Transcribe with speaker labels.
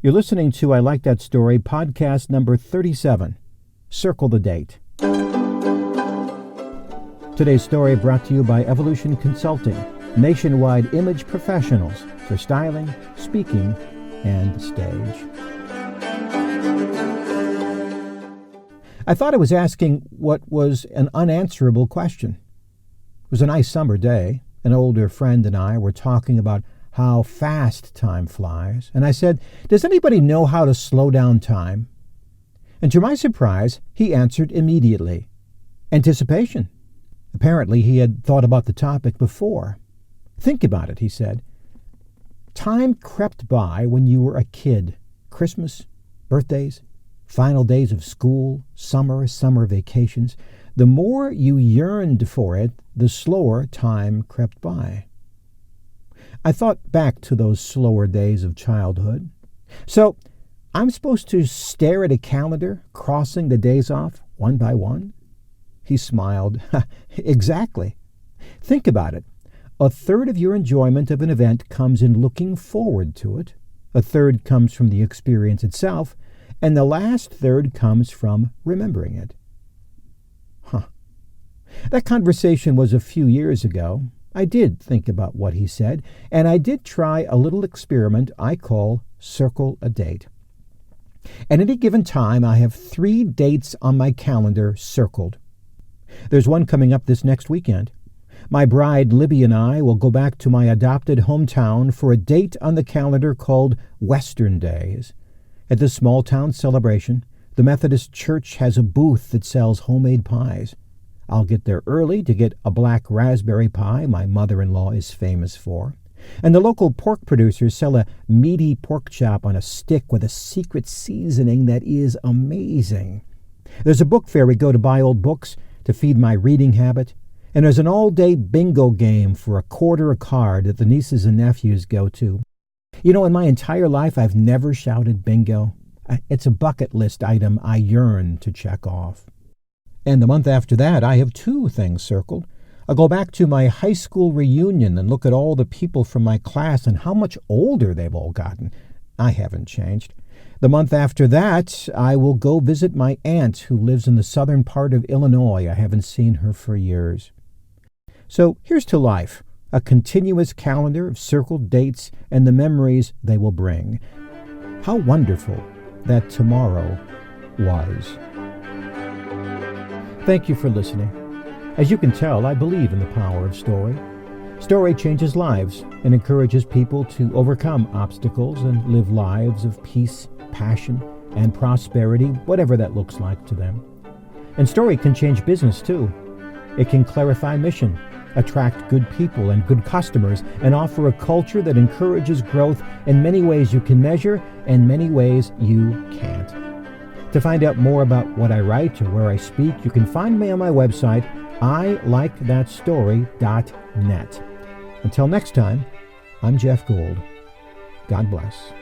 Speaker 1: You're listening to I Like That Story, podcast number 37. Circle the date. Today's story brought to you by Evolution Consulting, nationwide image professionals for styling, speaking, and stage. I thought I was asking what was an unanswerable question. It was a nice summer day. An older friend and I were talking about how fast time flies, and I said, "Does anybody know how to slow down time?" And to my surprise, he answered immediately, "Anticipation." Apparently, he had thought about the topic before. "Think about it," he said. Time crept by when you were a kid. Christmas, birthdays, final days of school, summer vacations. The more you yearned for it, the slower time crept by. I thought back to those slower days of childhood. So, I'm supposed to stare at a calendar, crossing the days off one by one? He smiled. Exactly. Think about it. A third of your enjoyment of an event comes in looking forward to it. A third comes from the experience itself. And the last third comes from remembering it. That conversation was a few years ago. I did think about what he said, and I did try a little experiment I call Circle a Date. At any given time, I have 3 dates on my calendar circled. There's one coming up this next weekend. My bride, Libby, and I will go back to my adopted hometown for a date on the calendar called Western Days. At this small-town celebration, the Methodist Church has a booth that sells homemade pies. I'll get there early to get a black raspberry pie my mother-in-law is famous for. And the local pork producers sell a meaty pork chop on a stick with a secret seasoning that is amazing. There's a book fair we go to buy old books to feed my reading habit. And there's an all-day bingo game for $1 a card that the nieces and nephews go to. You know, in my entire life, I've never shouted bingo. It's a bucket list item I yearn to check off. And the month after that, I have 2 things circled. I'll go back to my high school reunion and look at all the people from my class and how much older they've all gotten. I haven't changed. The month after that, I will go visit my aunt who lives in the southern part of Illinois. I haven't seen her for years. So here's to life, a continuous calendar of circled dates and the memories they will bring. How wonderful that tomorrow was. Thank you for listening. As you can tell, I believe in the power of story. Story changes lives and encourages people to overcome obstacles and live lives of peace, passion, and prosperity, whatever that looks like to them. And story can change business too. It can clarify mission, attract good people and good customers, and offer a culture that encourages growth in many ways you can measure and many ways you can't. To find out more about what I write or where I speak, you can find me on my website, ilikethatstory.net. Until next time, I'm Jeff Gould. God bless.